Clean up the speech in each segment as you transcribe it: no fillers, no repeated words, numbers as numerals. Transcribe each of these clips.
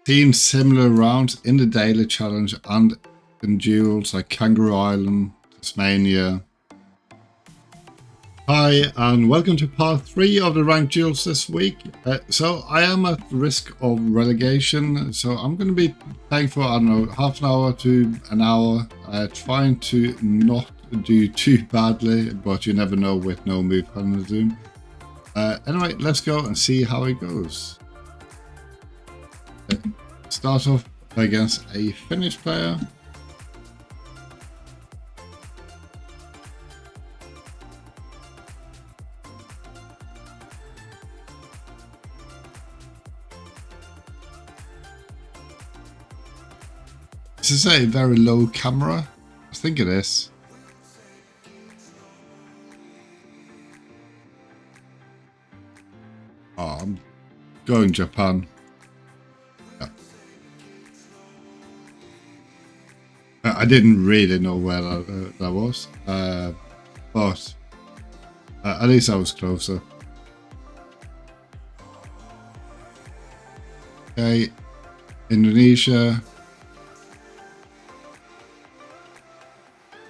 seen similar rounds in the daily challenge and in duels like Kangaroo Island, Tasmania. Hi and welcome to part 3 of the ranked duels this week. So I am at risk of relegation, so I'm going to be playing for, I don't know, half an hour to an hour, trying to not do too badly, but you never know with no move on the Zoom. Anyway, let's go and see how it goes. Start off against a Finnish player. This is a very low camera. I think it is. Oh, I'm going Japan. Yeah. I didn't really know where that was, but at least I was closer. Okay, Indonesia.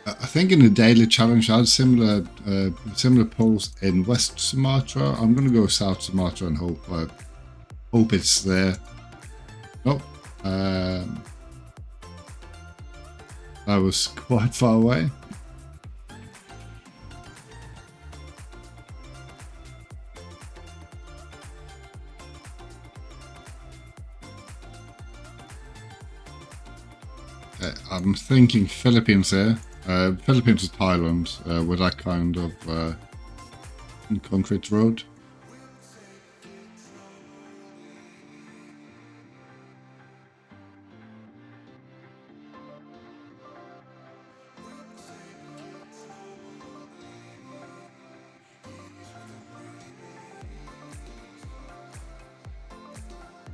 I think in the daily challenge I had similar polls in West Sumatra. I'm gonna go South Sumatra and hope it's there. Nope. That was quite far away. I'm thinking Philippines here. Philippines or Thailand with that kind of concrete road.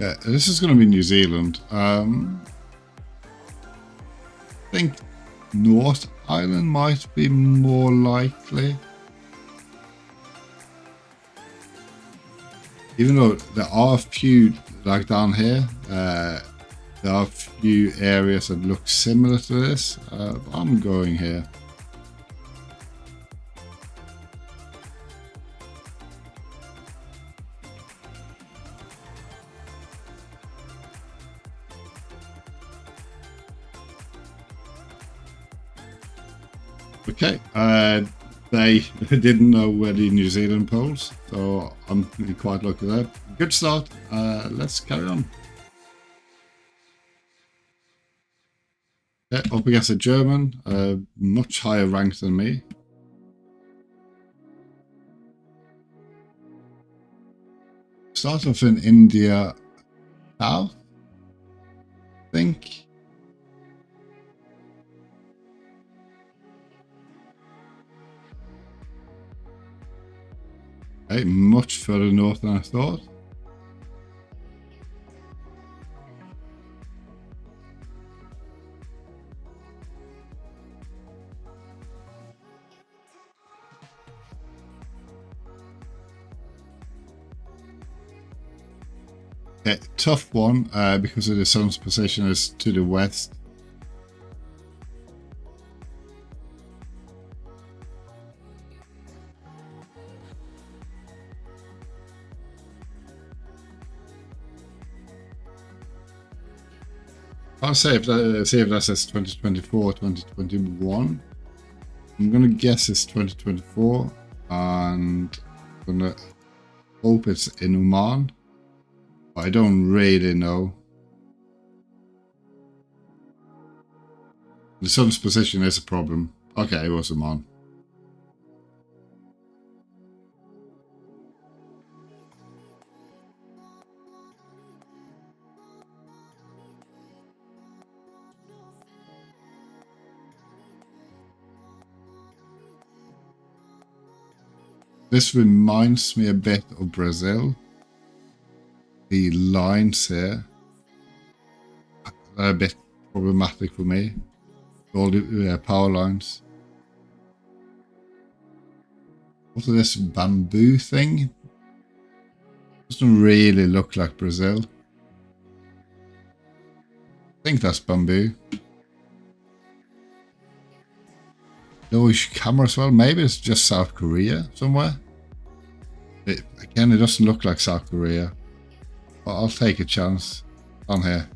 Yeah, this is going to be New Zealand. I think North Island might be more likely. Even though there are a few, like down here, there are a few areas that look similar to this. I'm going here. Okay, they didn't know where the New Zealand polls, so I'm quite lucky there. Good start. Let's carry on. Okay, up against a German, much higher ranked than me. Start off in India South, I think. Okay, much further north than I thought. Okay, tough one because of the sun's position is to the west. I'll see if that says 2024, 2021. I'm gonna guess it's 2024, and I'm gonna hope it's in Oman. But I don't really know. The sun's position is a problem. Okay, it was Oman. This reminds me a bit of Brazil. The lines here are a bit problematic for me. All the power lines. Also, this bamboo thing doesn't really look like Brazil. think that's bamboo. Lowish camera as well. Maybe it's just South Korea somewhere. Again, it doesn't look like South Korea. But I'll take a chance on here.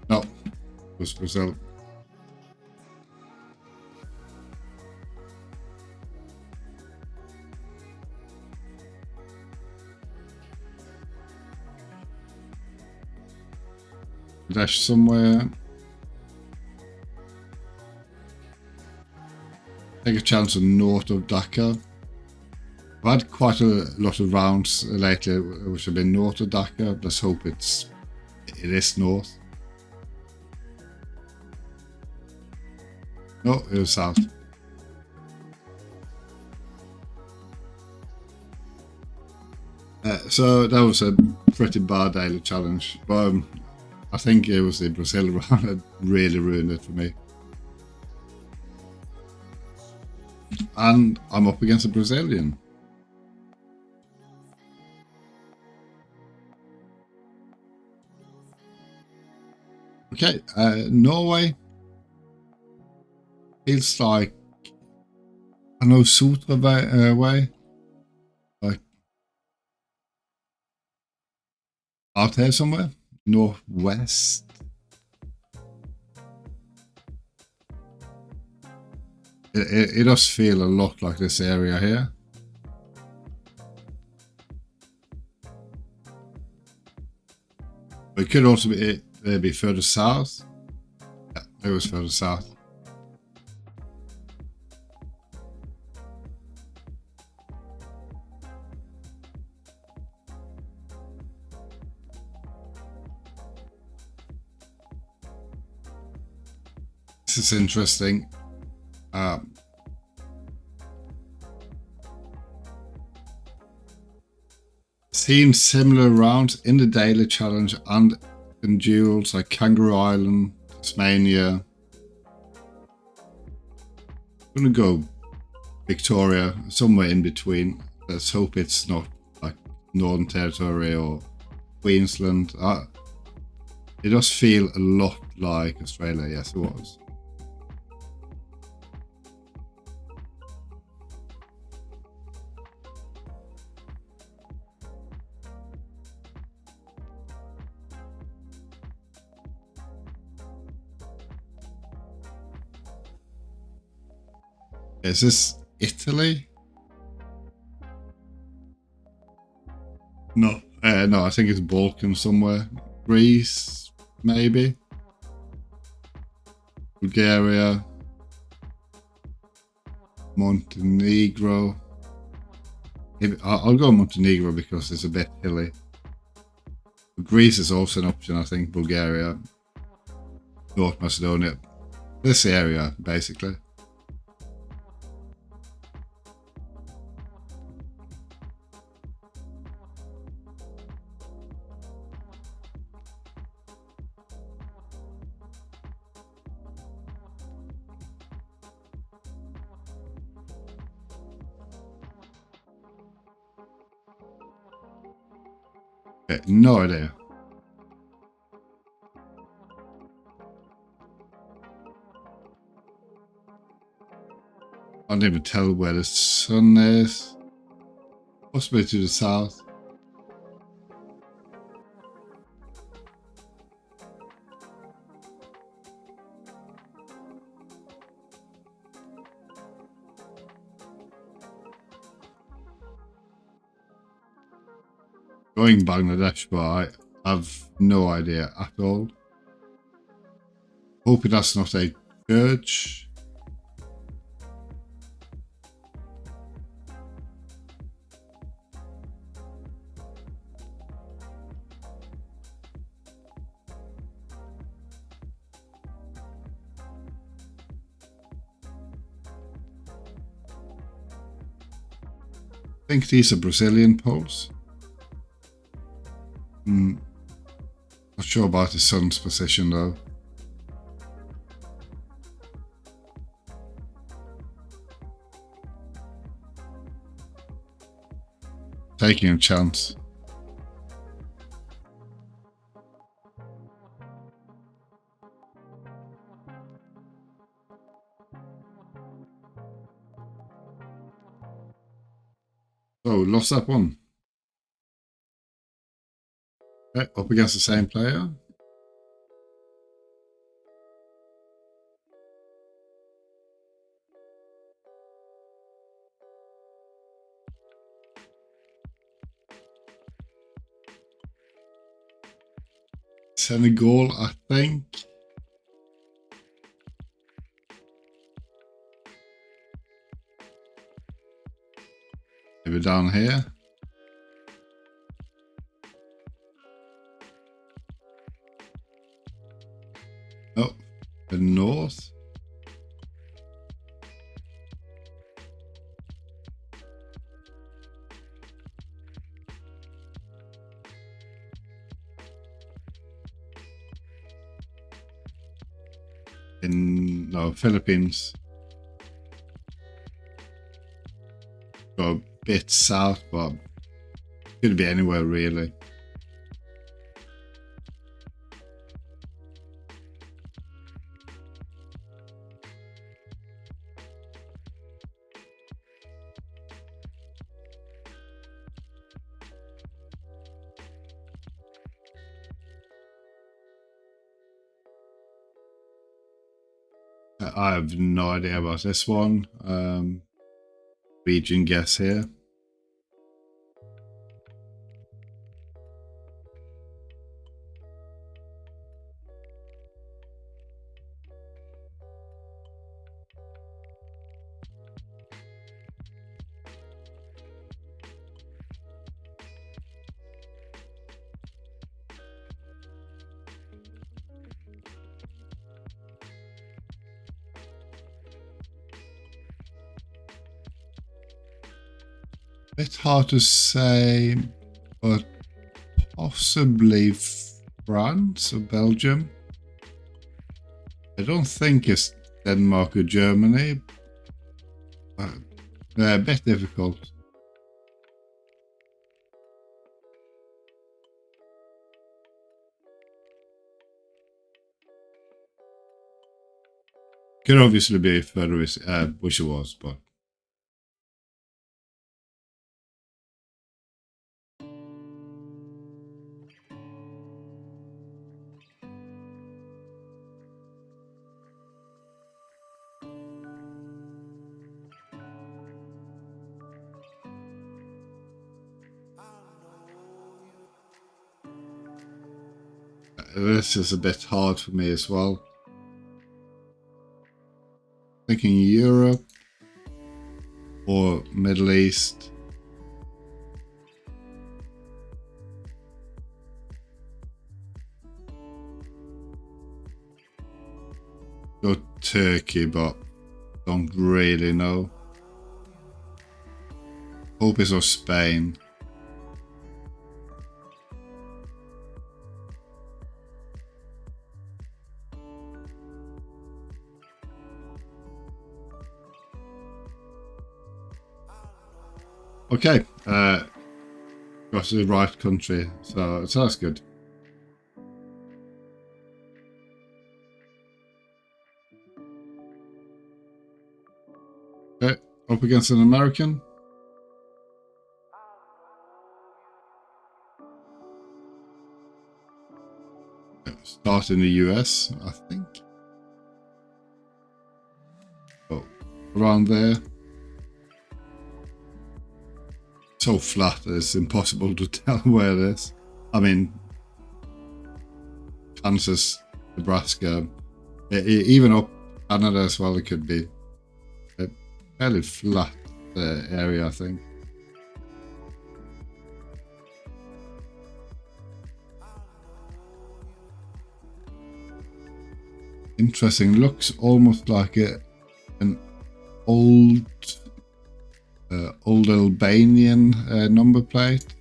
No, it was Brazil. Dash somewhere. Take a chance on north of Dhaka. I've had quite a lot of rounds lately which have been north of Dhaka. Let's hope it is north. No, it was south. So that was a pretty bad daily challenge. But I think it was the Brazil round that really ruined it for me. And I'm up against a Brazilian. Okay, Norway. Feels like, I know, Sutra way. Like out here somewhere. Northwest. It does feel a lot like this area here. But it could also be further south. Yeah, it was further south. This is interesting. Seen similar rounds in the daily challenge and in duels like Kangaroo Island, Tasmania. I'm gonna go Victoria, somewhere in between. Let's hope it's not like Northern Territory or Queensland. It does feel a lot like Australia. Yes, it was. Is this Italy? No, no, I think it's Balkan somewhere. Greece, maybe. Bulgaria. Montenegro. Maybe, I'll go Montenegro because it's a bit hilly. Greece is also an option, I think. Bulgaria. North Macedonia. This area, basically. No idea. I can't even tell where the sun is. Possibly to the south. Going Bangladesh, but I have no idea at all. Hoping that's not a church. I think these are Brazilian poles. Not sure about the sun's position though. Taking a chance. So, lost that one. Okay, up against the same player. Senegal, I think. Maybe down here. Oh, the north. In Philippines. Go a bit south, but could be anywhere really. I have no idea about this one. Region guess here. Bit hard to say, but possibly France or Belgium. I don't think it's Denmark or Germany. They're a bit difficult. Could obviously be further, wish it was, but. This is a bit hard for me as well. Thinking Europe or Middle East. Go Turkey, but don't really know. Hope it's or Spain. Okay, got to the right country, so that's good. Okay, up against an American. Start in the US, I think. Oh, around there. So flat that it's impossible to tell where it is. I mean, Kansas, Nebraska, even up Canada as well, it could be a fairly flat area, I think. Interesting, looks almost like an old Albanian number plate.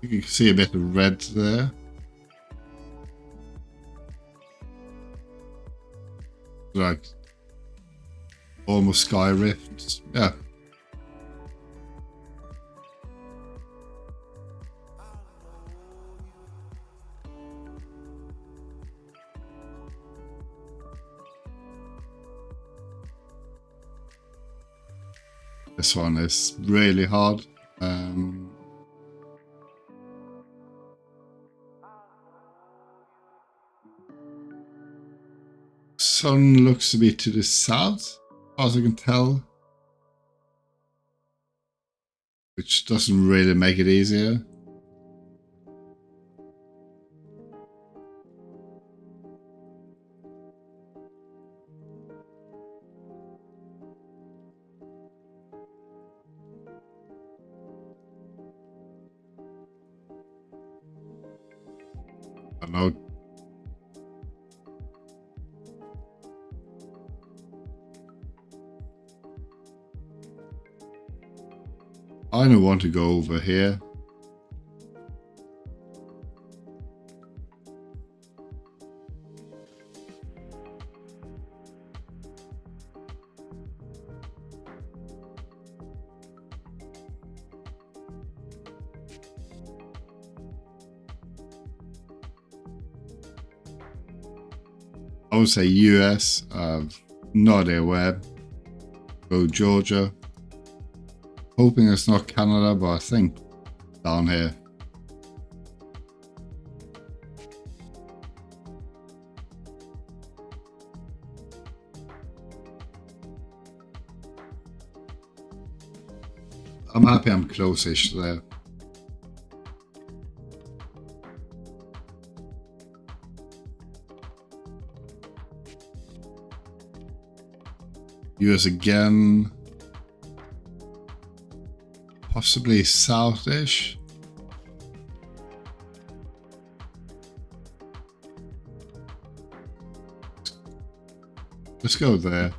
You can see a bit of red there. Like almost sky rifts. Yeah. This one is really hard. Sun looks to be to the south, as far as I can tell, which doesn't really make it easier. I don't know. I don't want to go over here. I would say US, no idea where. Go Georgia. Hoping it's not Canada, but I think down here. I'm happy I'm close-ish there. US again. Possibly south-ish. Let's go there.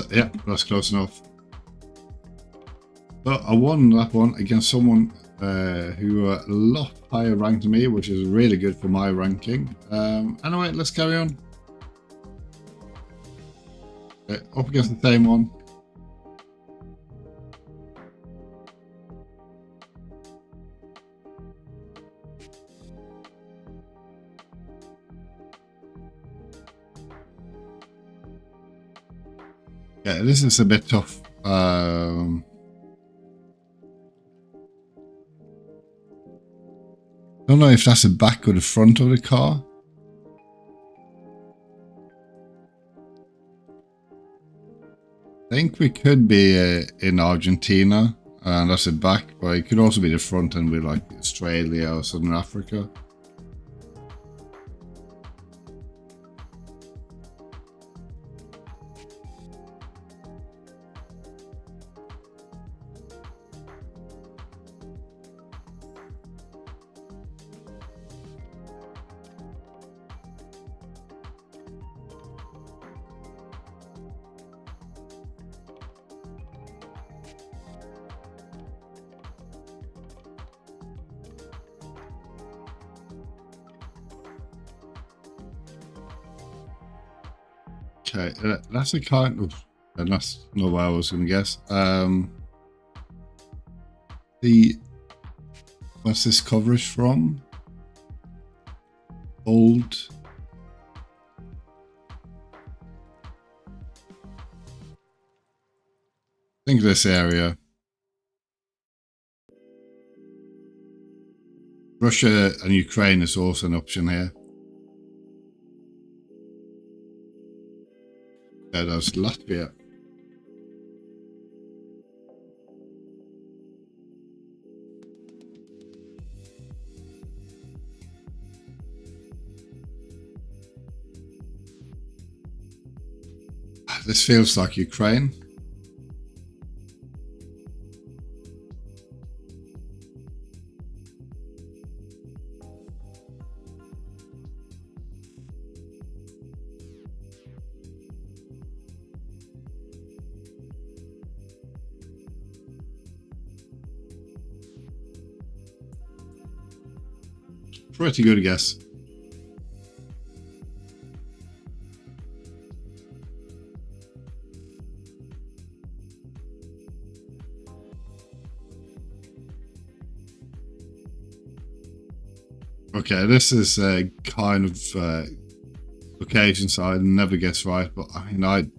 Yeah, that's close enough. So I won that one against someone who were a lot higher ranked than me, which is really good for my ranking. Anyway, let's carry on. Okay, up against the same one. Yeah, this is a bit tough. Don't know if that's the back or the front of the car. I think we could be in Argentina, and that's the back, but it could also be the front and be like Australia or Southern Africa. Okay, that's a kind of, and that's not what I was going to guess. What's this coverage from? Old. I think this area. Russia and Ukraine is also an option here. Yeah, that's Latvia. This feels like Ukraine. Pretty good guess. Okay, this is a kind of location, so I never guess right. But I mean,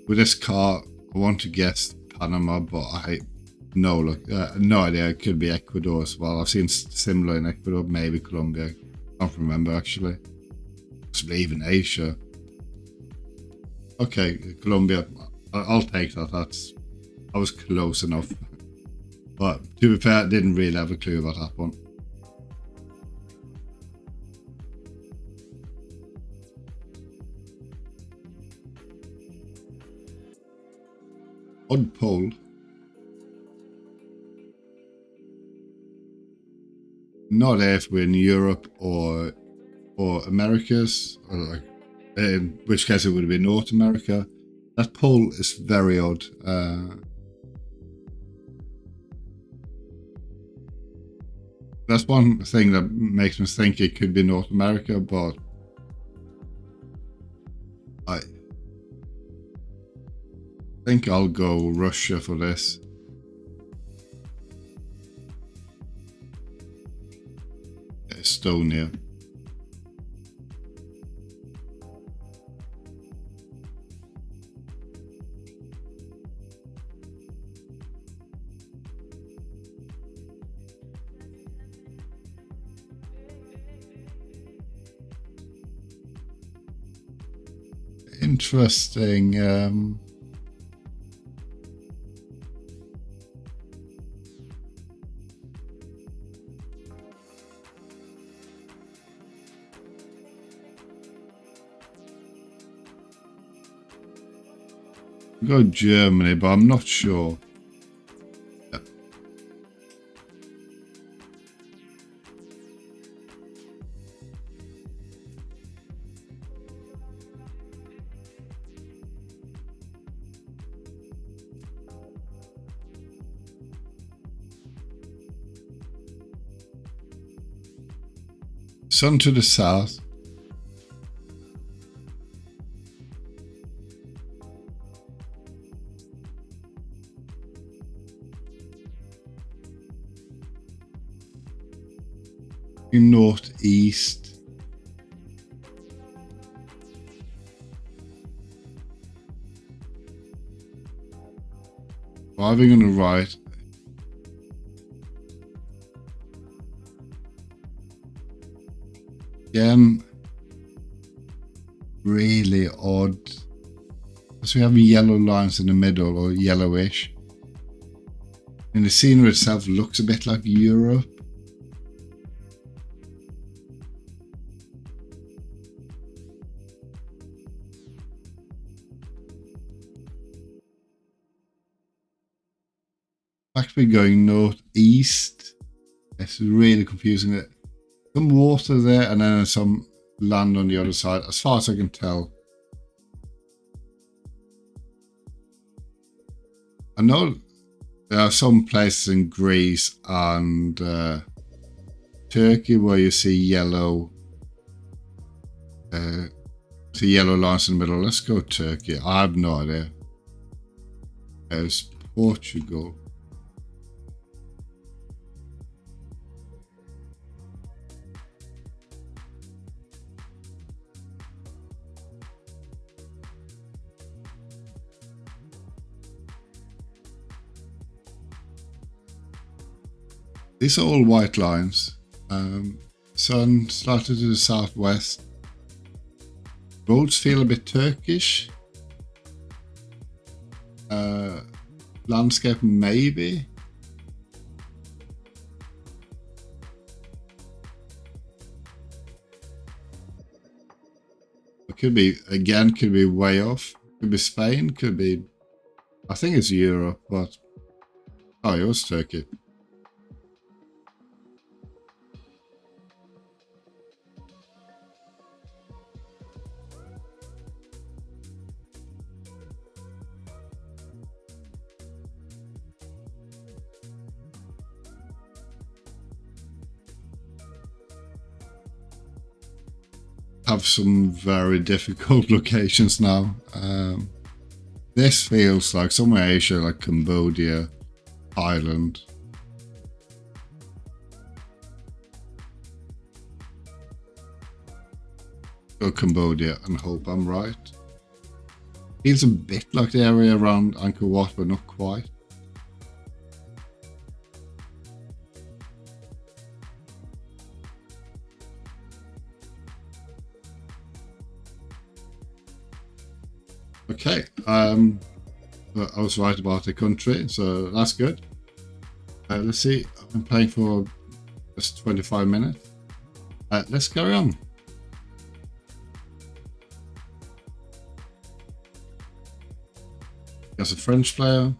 with this car, I want to guess Panama, but I no idea. It could be Ecuador as well. I've seen similar in Ecuador, maybe Colombia. I can't remember actually. Possibly even Asia. Okay, Colombia. I'll take that. I was close enough. But to be fair, I didn't really have a clue about that one. Odd pole. Not if we're in Europe or Americas, or like, in which case it would be North America. That pole is very odd. That's one thing that makes me think it could be North America, but I think I'll go Russia for this. Estonia. Interesting. Go Germany, but I'm not sure. Yeah. Sun to the south. In northeast. Driving on the right. Again, really odd. Because we have yellow lines in the middle, or yellowish. And the scenery itself looks a bit like Europe. Actually going northeast. It's really confusing. Some water there and then some land on the other side, as far as I can tell. I know there are some places in Greece and Turkey where you see yellow lines in the middle. Let's go Turkey. I have no idea. There's Portugal. These are all white lines. Sun started to the southwest. Roads feel a bit Turkish. Landscape maybe. It could be, again, could be way off. Could be Spain, could be, I think it's Europe, but, oh, it was Turkey. Have some very difficult locations now. This feels like somewhere in Asia, like Cambodia, Thailand. Go Cambodia and hope I'm right. Feels a bit like the area around Angkor Wat, but not quite. Okay, but I was right about the country, so that's good. Let's see, I've been playing for just 25 minutes. Let's carry on. There's a French player.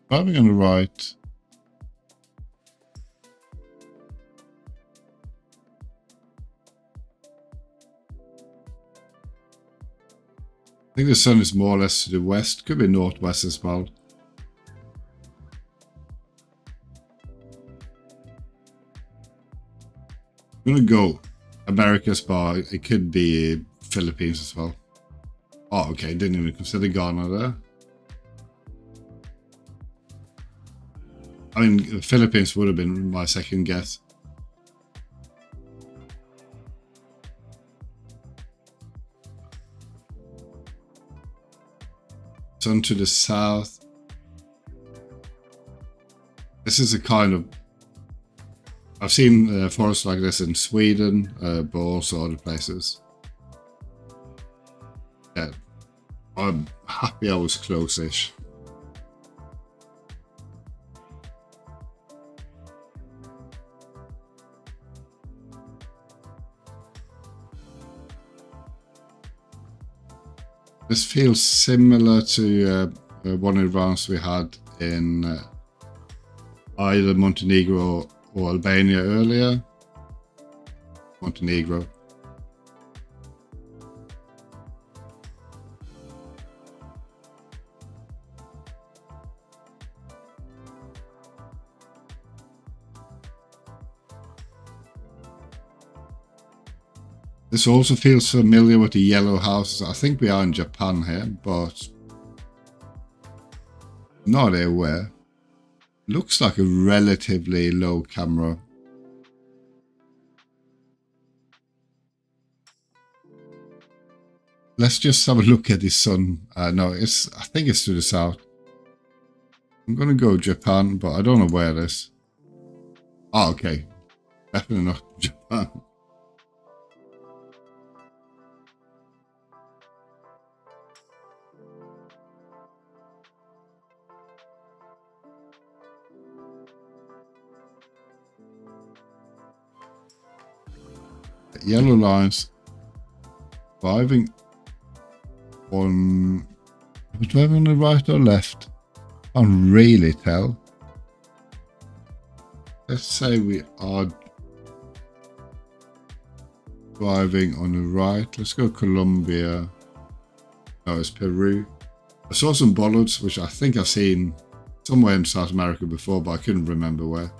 Driving on the right. I think the sun is more or less to the west, could be northwest as well. I'm gonna go America's bar. It could be Philippines as well. Oh, okay, didn't even consider Ghana there. I mean, the Philippines would have been my second guess. Sun to the south. This is a kind of... I've seen forests like this in Sweden, but also other places. Yeah, I'm happy I was close-ish. This feels similar to one of the rounds we had in either Montenegro or Albania earlier. Montenegro. This also feels familiar with the yellow houses. I think we are in Japan here, but not aware. Looks like a relatively low camera. Let's just have a look at the sun. No, I think it's to the south. I'm gonna go Japan, but I don't know where it is. Oh, okay. Definitely not Japan. Yellow lines driving on... Are we driving on the right or left? I can't really tell. Let's say we are driving on the right. Let's go Colombia. No, it's Peru. I saw some bollards, which I think I've seen somewhere in South America before, but I couldn't remember where.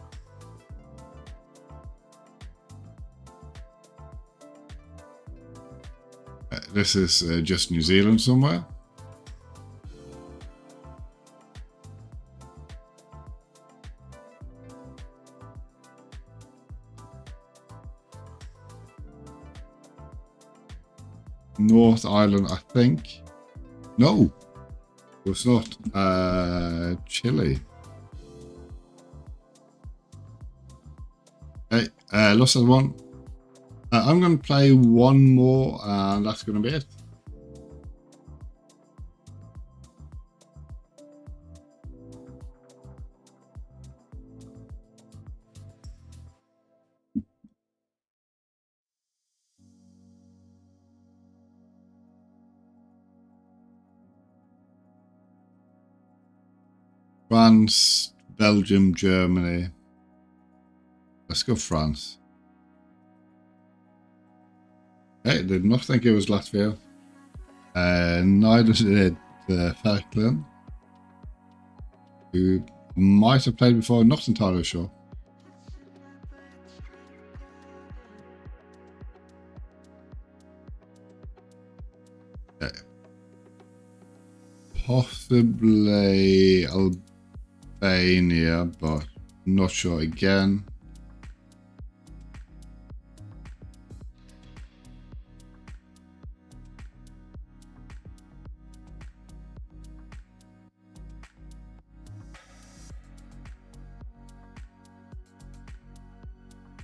This is just New Zealand somewhere. North Island, I think. No, it was not. Chile. Hey, lost that one. I'm going to play one more, and that's going to be it. France, Belgium, Germany. Let's go France. Hey, did not think it was Latvia. Neither did Falkland, who might have played before, not entirely sure. Okay. possibly Albania, but not sure again.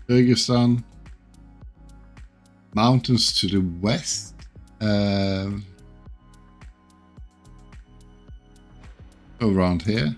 Kyrgyzstan. Mountains to the west. Around here.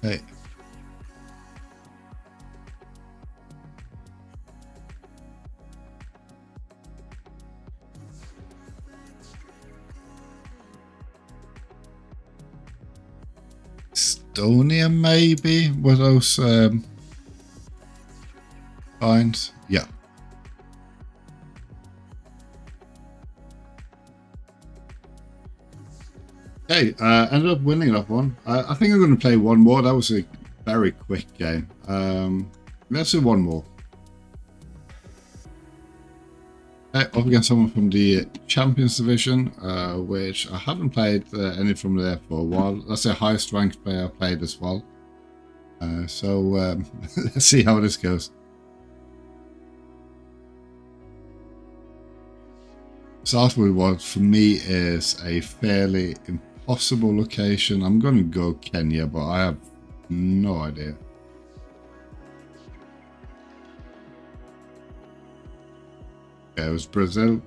Hey. Estonia, maybe, were those lines? Yeah. Okay, ended up winning that one. I think I'm going to play one more. That was a very quick game. Let's do one more. Up against someone from the Champions Division, which I haven't played any from there for a while. That's the highest ranked player I played as well. So let's see how this goes. Start with what for me is a fairly impossible location. I'm going to go Kenya, but I have no idea. Yeah, it was Brazil.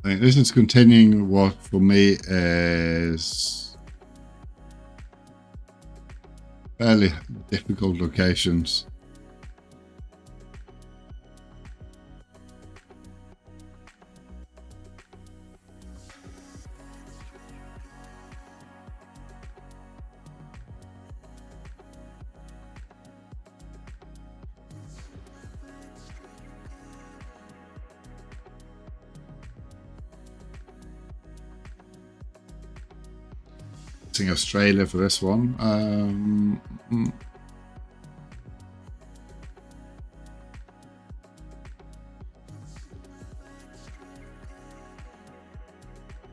I think this is continuing what for me is fairly difficult locations. Australia for this one.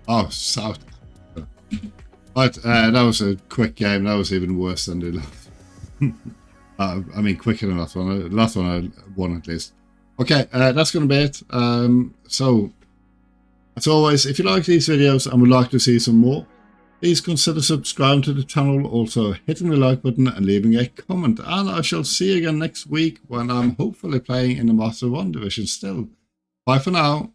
Oh, South. But that was a quick game. That was even worse than the last. I mean, quicker than last one. The last one I won at least. Okay, that's going to be it. So, as always, if you like these videos and would like to see some more, please consider subscribing to the channel, also hitting the like button and leaving a comment. And I shall see you again next week when I'm hopefully playing in the Master 1 division still. Bye for now.